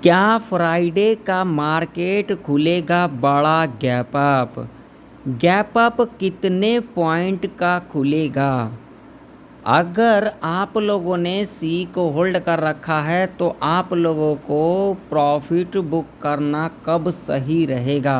क्या फ्राइडे का मार्केट खुलेगा बड़ा गैप अप? गैप अप कितने पॉइंट का खुलेगा? अगर आप लोगों ने सी को होल्ड कर रखा है तो आप लोगों को प्रॉफिट बुक करना कब सही रहेगा?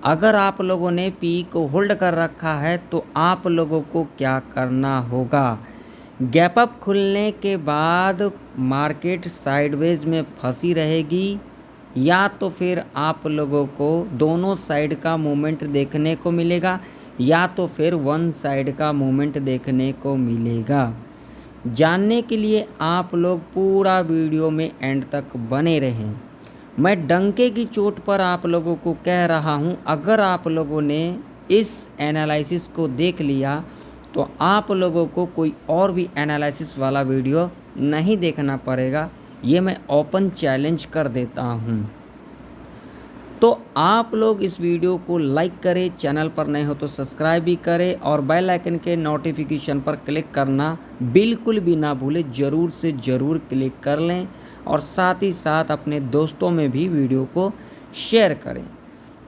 अगर आप लोगों ने पी को होल्ड कर रखा है तो आप लोगों को क्या करना होगा? गैप अप खुलने के बाद मार्केट साइडवेज में फंसी रहेगी या तो फिर आप लोगों को दोनों साइड का मूवमेंट देखने को मिलेगा या तो फिर वन साइड का मूवमेंट देखने को मिलेगा। जानने के लिए आप लोग पूरा वीडियो में एंड तक बने रहें। मैं डंके की चोट पर आप लोगों को कह रहा हूं, अगर आप लोगों ने इस एनालिसिस को देख लिया तो आप लोगों को कोई और भी एनालिसिस वाला वीडियो नहीं देखना पड़ेगा। ये मैं ओपन चैलेंज कर देता हूं। तो आप लोग इस वीडियो को लाइक करें, चैनल पर नए हो तो सब्सक्राइब भी करें और बेल आइकन के नोटिफिकेशन पर क्लिक करना बिल्कुल भी ना भूलें। ज़रूर से ज़रूर क्लिक कर लें और साथ ही साथ अपने दोस्तों में भी वीडियो को शेयर करें।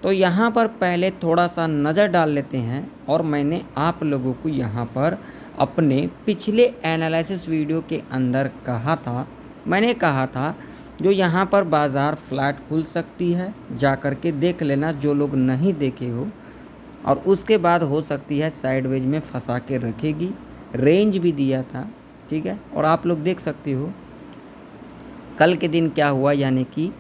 तो यहाँ पर पहले थोड़ा सा नज़र डाल लेते हैं और मैंने आप लोगों को यहाँ पर अपने पिछले एनालिसिस वीडियो के अंदर कहा था, मैंने कहा था जो यहाँ पर बाज़ार फ्लैट खुल सकती है, जा कर के देख लेना जो लोग नहीं देखे हो, और उसके बाद हो सकती है साइडवेज में फंसा के रखेगी। रेंज भी दिया था, ठीक है, और आप लोग देख सकते हो कल के दिन क्या हुआ, यानी कि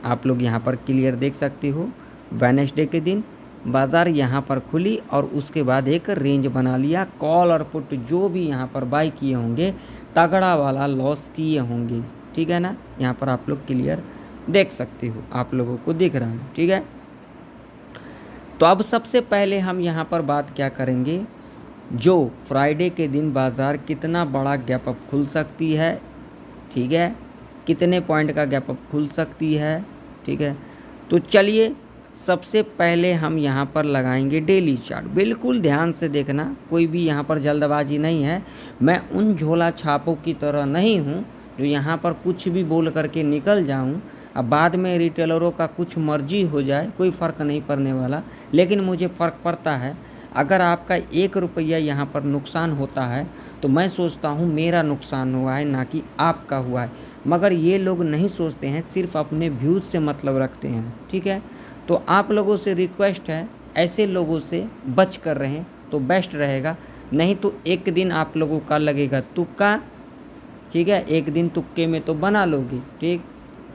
आप लोग यहाँ पर क्लियर देख सकते हो। वेडनेसडे के दिन बाज़ार यहाँ पर खुली और उसके बाद एक रेंज बना लिया। कॉल और पुट जो भी यहाँ पर बाई किए होंगे तगड़ा वाला लॉस किए होंगे, ठीक है ना। यहाँ पर आप लोग क्लियर देख सकते हो, आप लोगों को दिख रहा है, ठीक है। तो अब सबसे पहले हम यहाँ पर बात क्या करेंगे, जो फ्राइडे के दिन बाज़ार कितना बड़ा गैप अप खुल सकती है, ठीक है, कितने पॉइंट का गैप अप खुल सकती है, ठीक है। तो चलिए सबसे पहले हम यहाँ पर लगाएंगे डेली चार्ट। बिल्कुल ध्यान से देखना, कोई भी यहाँ पर जल्दबाजी नहीं है। मैं उन झोला छापों की तरह नहीं हूँ जो यहाँ पर कुछ भी बोल करके निकल जाऊँ, अब बाद में रिटेलरों का कुछ मर्जी हो जाए, कोई फ़र्क नहीं पड़ने वाला। लेकिन मुझे फ़र्क पड़ता है, अगर आपका 1 रुपया यहाँ पर नुकसान होता है तो मैं सोचता हूँ मेरा नुकसान हुआ है ना कि आपका हुआ है। मगर ये लोग नहीं सोचते हैं, सिर्फ अपने व्यूज़ से मतलब रखते हैं, ठीक है। तो आप लोगों से रिक्वेस्ट है, ऐसे लोगों से बच कर रहें तो बेस्ट रहेगा। नहीं तो एक दिन आप लोगों का लगेगा तुक्का, ठीक है, एक दिन तुक्के में तो बना लोगे, ठीक,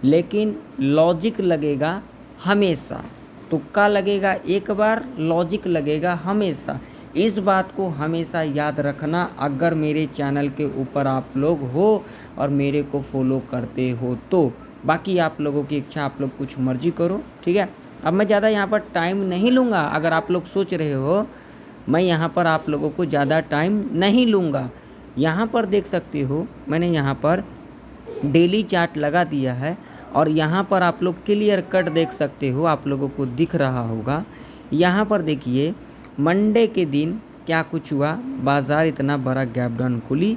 लेकिन लॉजिक लगेगा हमेशा। तुक्का लगेगा एक बार, लॉजिक लगेगा हमेशा। इस बात को हमेशा याद रखना अगर मेरे चैनल के ऊपर आप लोग हो और मेरे को फॉलो करते हो तो। बाकी आप लोगों की इच्छा, आप लोग कुछ मर्जी करो, ठीक है। अब मैं ज़्यादा यहाँ पर टाइम नहीं लूँगा। अगर आप लोग सोच रहे हो, मैं यहाँ पर आप लोगों को ज़्यादा टाइम नहीं लूँगा। यहाँ पर देख सकते हो मैंने यहाँ पर डेली चार्ट लगा दिया है और यहाँ पर आप लोग क्लियर कट देख सकते हो, आप लोगों को दिख रहा होगा। यहाँ पर देखिए मंडे के दिन क्या कुछ हुआ, बाज़ार इतना बड़ा गैप डाउन खुली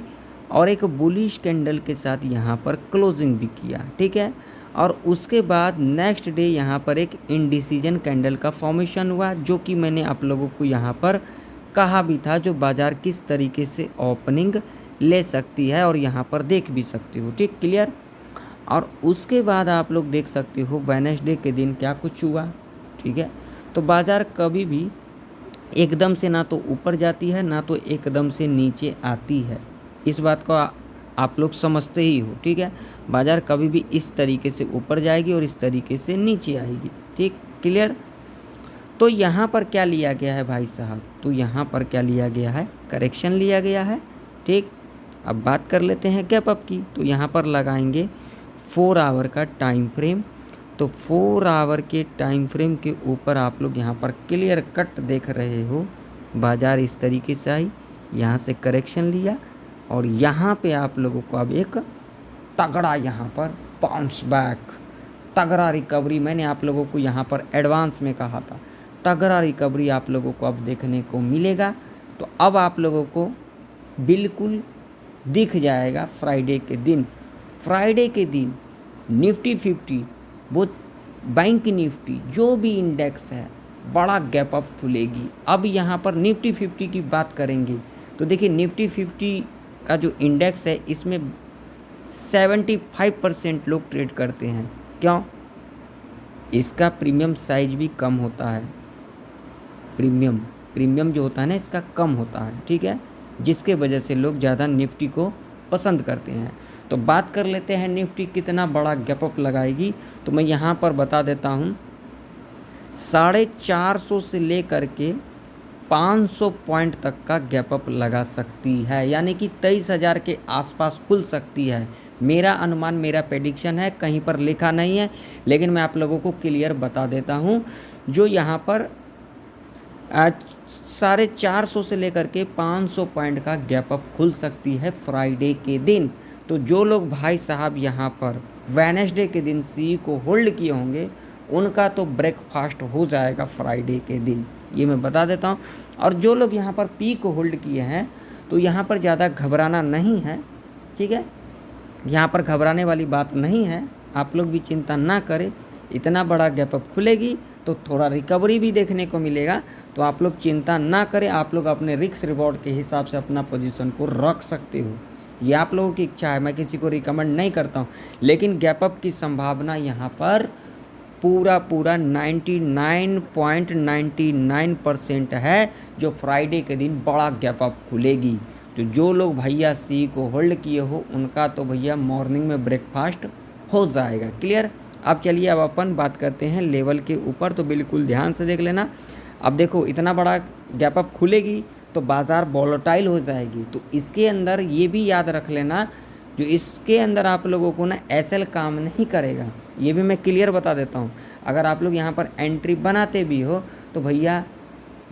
और एक बुलिश कैंडल के साथ यहाँ पर क्लोजिंग भी किया, ठीक है। और उसके बाद नेक्स्ट डे यहाँ पर एक इंडिसीजन कैंडल का फॉर्मेशन हुआ, जो कि मैंने आप लोगों को यहाँ पर कहा भी था, जो बाज़ार किस तरीके से ओपनिंग ले सकती है और यहाँ पर देख भी सकते हो, ठीक, क्लियर। और उसके बाद आप लोग देख सकते हो वेडनेसडे के दिन क्या कुछ हुआ, ठीक है। तो बाज़ार कभी भी एकदम से ना तो ऊपर जाती है ना तो एकदम से नीचे आती है, इस बात को आप लोग समझते ही हो, ठीक है। बाज़ार कभी भी इस तरीके से ऊपर जाएगी और इस तरीके से नीचे आएगी, ठीक, क्लियर। तो यहाँ पर क्या लिया गया है भाई साहब, तो यहाँ पर क्या लिया गया है, करेक्शन लिया गया है, ठीक। अब बात कर लेते हैं गैप अप की। तो यहाँ पर लगाएंगे 4 आवर का टाइम फ्रेम। तो 4 आवर के टाइम फ्रेम के ऊपर आप लोग यहाँ पर क्लियर कट देख रहे हो, बाज़ार इस तरीके से आई, यहाँ से करेक्शन लिया और यहाँ पे आप लोगों को अब एक तगड़ा यहाँ पर बाउंस बैक, तगड़ा रिकवरी, मैंने आप लोगों को यहाँ पर एडवांस में कहा था, तगड़ा रिकवरी आप लोगों को अब देखने को मिलेगा। तो अब आप लोगों को बिल्कुल दिख जाएगा फ्राइडे के दिन। फ्राइडे के दिन निफ्टी 50, वो बैंक निफ्टी जो भी इंडेक्स है बड़ा गैप अप खुलेगी। अब यहाँ पर निफ्टी 50 की बात करेंगे तो देखिए निफ्टी 50 का जो इंडेक्स है इसमें 75% लोग ट्रेड करते हैं। क्यों? इसका प्रीमियम साइज भी कम होता है। प्रीमियम जो होता है ना इसका कम होता है, ठीक है, जिसके वजह से लोग ज़्यादा निफ्टी को पसंद करते हैं। तो बात कर लेते हैं निफ्टी कितना बड़ा गैप अप लगाएगी। तो मैं यहाँ पर बता देता हूँ 450 से लेकर के 500 पॉइंट तक का गैप अप लगा सकती है, यानी कि 23,000 के आसपास खुल सकती है। मेरा अनुमान, मेरा प्रेडिक्शन है, कहीं पर लिखा नहीं है, लेकिन मैं आप लोगों को क्लियर बता देता हूँ। जो यहाँ पर 450 से लेकर के 500 पॉइंट का गैप अप खुल सकती है फ्राइडे के दिन। तो जो लोग भाई साहब यहाँ पर वेडनेसडे के दिन सी को होल्ड किए होंगे उनका तो ब्रेकफास्ट हो जाएगा फ्राइडे के दिन, ये मैं बता देता हूँ। और जो लोग यहाँ पर पी को होल्ड किए हैं तो यहाँ पर ज़्यादा घबराना नहीं है, ठीक है, यहाँ पर घबराने वाली बात नहीं है। आप लोग भी चिंता ना करें, इतना बड़ा गैप अप खुलेगी तो थोड़ा रिकवरी भी देखने को मिलेगा। तो आप लोग चिंता ना करें, आप लोग अपने रिस्क रिवॉर्ड के हिसाब से अपना पोजीशन को रख सकते हो, ये आप लोगों की इच्छा है, मैं किसी को रिकमेंड नहीं करता हूँ। लेकिन गैप अप की संभावना यहाँ पर पूरा 99.99% है जो फ्राइडे के दिन बड़ा गैप अप खुलेगी। तो जो लोग भैया सी को होल्ड किए हो उनका तो भैया मॉर्निंग में ब्रेकफास्ट हो जाएगा। क्लियर? अब चलिए अब अपन बात करते हैं लेवल के ऊपर, तो बिल्कुल ध्यान से देख लेना। अब देखो इतना बड़ा गैप अप खुलेगी तो बाज़ार वॉलेटाइल हो जाएगी। तो इसके अंदर ये भी याद रख लेना, जो इसके अंदर आप लोगों को ना एसएल काम नहीं करेगा, ये भी मैं क्लियर बता देता हूँ। अगर आप लोग यहाँ पर एंट्री बनाते भी हो तो भैया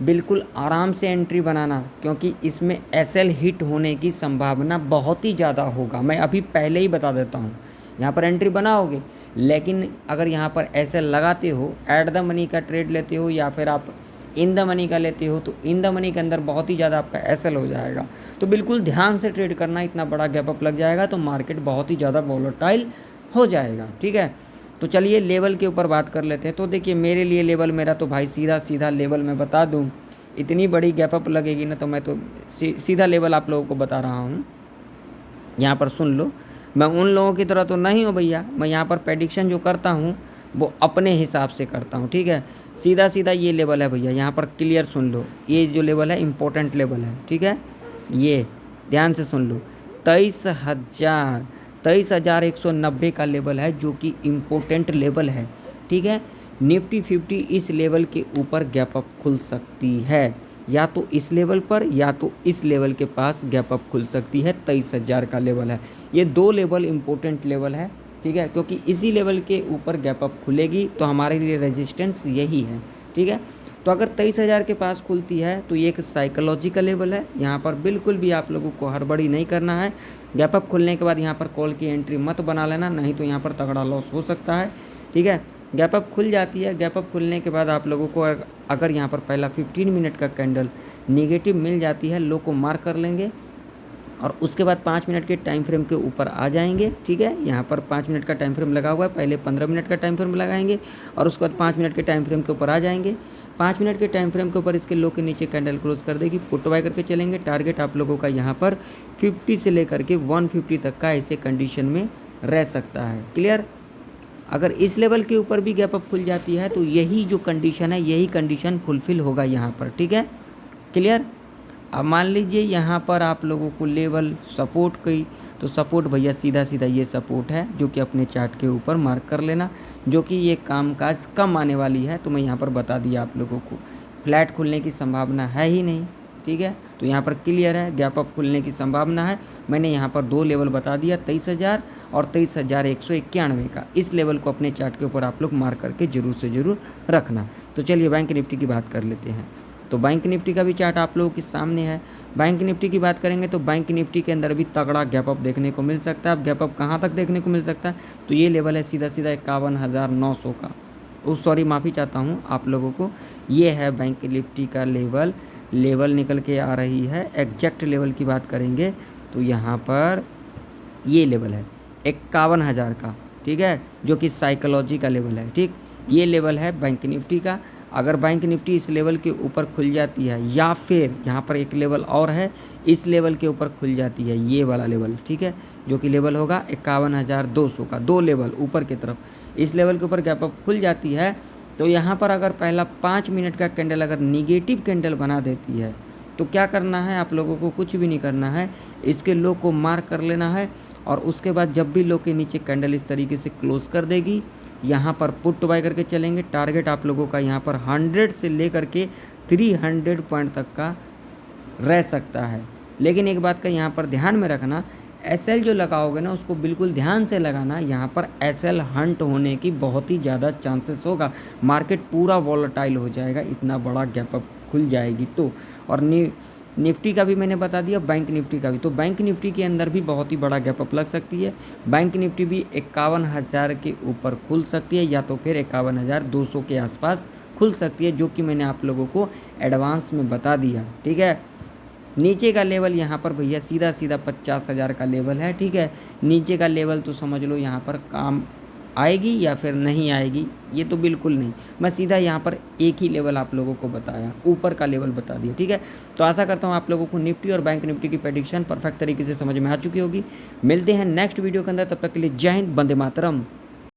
बिल्कुल आराम से एंट्री बनाना, क्योंकि इसमें एसएल हिट होने की संभावना बहुत ही ज़्यादा होगा। मैं अभी पहले ही बता देता हूँ, यहाँ पर एंट्री बनाओगे, लेकिन अगर यहाँ पर एसएल लगाते हो, ऐट द मनी का ट्रेड लेते हो या फिर आप इन द मनी का लेते हो, तो इन द मनी के अंदर बहुत ही ज़्यादा आपका एसएल हो जाएगा। तो बिल्कुल ध्यान से ट्रेड करना, इतना बड़ा गैप अप लग जाएगा तो मार्केट बहुत ही ज़्यादा वॉलेटाइल हो जाएगा, ठीक है। तो चलिए लेवल के ऊपर बात कर लेते हैं। तो देखिए मेरे लिए लेवल, मेरा तो भाई सीधा सीधा लेवल मैं बता दूं, इतनी बड़ी गैप अप लगेगी ना तो मैं तो सीधा लेवल आप लोगों को बता रहा हूँ। यहाँ पर सुन लो, मैं उन लोगों की तरह तो नहीं हूँ भैया, मैं यहाँ पर प्रेडिक्शन जो करता हूँ वो अपने हिसाब से करता हूँ, ठीक है। सीधा सीधा ये लेवल है भैया, यहाँ पर क्लियर सुन लो, ये जो लेवल है इम्पोर्टेंट लेवल है, ठीक है, ये ध्यान से सुन लो। 23,190 का लेवल है जो कि इम्पोर्टेंट लेवल है, ठीक है। निफ्टी 50 इस लेवल के ऊपर गैप अप खुल सकती है, या तो इस लेवल पर या तो इस लेवल के पास गैप अप खुल सकती है। 23,000 का लेवल है, ये दो लेवल इम्पोर्टेंट लेवल है, ठीक है, क्योंकि इसी लेवल के ऊपर गैप अप खुलेगी तो हमारे लिए रेजिस्टेंस यही है, ठीक है। तो अगर 23,000 के पास खुलती है तो ये एक साइकोलॉजिकल लेवल है, यहाँ पर बिल्कुल भी आप लोगों को हड़बड़ी नहीं करना है। गैप अप खुलने के बाद यहाँ पर कॉल की एंट्री मत बना लेना, नहीं तो यहाँ पर तगड़ा लॉस हो सकता है, ठीक है। गैप अप खुल जाती है, गैप अप खुलने के बाद आप लोगों को अगर यहाँ पर पहला 15 मिनट का कैंडल नेगेटिव मिल जाती है, लो को मार्क कर लेंगे और उसके बाद 5 मिनट के टाइम फ्रेम के ऊपर आ जाएंगे, ठीक है। यहाँ पर 5 मिनट का टाइम फ्रेम लगा हुआ है, पहले 15 मिनट का टाइम फ्रेम लगाएंगे और उसके बाद 5 मिनट के टाइम फ्रेम के ऊपर आ जाएंगे। 5 मिनट के टाइम फ्रेम के ऊपर इसके लो के नीचे कैंडल क्लोज कर देगी, पुट बाय करके चलेंगे। टारगेट आप लोगों का यहाँ पर 50 से लेकर के 150 तक का ऐसे कंडीशन में रह सकता है। क्लियर? अगर इस लेवल के ऊपर भी गैप अप खुल जाती है तो यही जो कंडीशन है, यही कंडीशन फुलफिल होगा यहाँ पर, ठीक है। क्लियर? अब मान लीजिए यहाँ पर आप लोगों को लेवल सपोर्ट की, तो सपोर्ट भैया सीधा सीधा ये सपोर्ट है जो कि अपने चार्ट के ऊपर मार्क कर लेना, जो कि ये कामकाज कम आने वाली है। तो मैं यहाँ पर बता दिया आप लोगों को, फ्लैट खुलने की संभावना है ही नहीं, ठीक है। तो यहाँ पर क्लियर है, गैप अप खुलने की संभावना है। मैंने यहाँ पर दो लेवल बता दिया, 23,000 और 23,191 का। इस लेवल को अपने चार्ट के ऊपर आप लोग मार्क करके ज़रूर से ज़रूर रखना। तो चलिए बैंक निफ्टी की बात कर लेते हैं। तो बैंक निफ्टी का भी चार्ट आप लोगों के सामने है। बैंक निफ्टी की बात करेंगे तो बैंक निफ्टी के अंदर भी तगड़ा गैप अप देखने को मिल सकता है। अब गैप अप कहाँ तक देखने को मिल सकता है, तो ये लेवल है सीधा सीधा 51,900 का। सॉरी माफ़ी चाहता हूँ आप लोगों को, ये है बैंक निफ्टी का लेवल निकल के आ रही है। एग्जैक्ट लेवल की बात करेंगे तो यहाँ पर ये लेवल है 51,000 का, ठीक है, जो कि साइकोलॉजी का लेवल है। ठीक, ये लेवल है बैंक निफ्टी का। अगर बैंक निफ्टी इस लेवल के ऊपर खुल जाती है या फिर यहाँ पर एक लेवल और है, इस लेवल के ऊपर खुल जाती है, ये वाला लेवल, ठीक है, जो कि लेवल होगा 51,200 का, 2 लेवल ऊपर की तरफ, इस लेवल के ऊपर गैप अप खुल जाती है तो यहाँ पर अगर पहला 5 मिनट का कैंडल अगर निगेटिव कैंडल बना देती है तो क्या करना है आप लोगों को, कुछ भी नहीं करना है, इसके लो को मार्क कर लेना है और उसके बाद जब भी लो के नीचे कैंडल इस तरीके से क्लोज कर देगी, यहाँ पर पुट बाय करके चलेंगे। टारगेट आप लोगों का यहाँ पर 100 से लेकर के 300 पॉइंट तक का रह सकता है। लेकिन एक बात का यहाँ पर ध्यान में रखना, एसएल जो लगाओगे ना उसको बिल्कुल ध्यान से लगाना, यहाँ पर एसएल हंट होने की बहुत ही ज़्यादा चांसेस होगा, मार्केट पूरा वॉलेटाइल हो जाएगा, इतना बड़ा गैप अप खुल जाएगी तो। और निफ्टी का भी मैंने बता दिया, बैंक निफ्टी का भी। तो बैंक निफ्टी के अंदर भी बहुत ही बड़ा गैप अप लग सकती है। बैंक निफ्टी भी 51,000 के ऊपर खुल सकती है या तो फिर 51,200 के आसपास खुल सकती है, जो कि मैंने आप लोगों को एडवांस में बता दिया। ठीक है, नीचे का लेवल यहाँ पर भैया सीधा सीधा 50,000 का लेवल है। ठीक है, नीचे का लेवल तो समझ लो यहाँ पर काम आएगी या फिर नहीं आएगी, ये तो बिल्कुल नहीं, मैं सीधा यहाँ पर एक ही लेवल आप लोगों को बताया, ऊपर का लेवल बता दिया। ठीक है, तो आशा करता हूँ आप लोगों को निफ्टी और बैंक निफ्टी की प्रेडिक्शन परफेक्ट तरीके से समझ में आ चुकी होगी। मिलते हैं नेक्स्ट वीडियो के अंदर, तब तक के लिए जय हिंद, वंदे मातरम।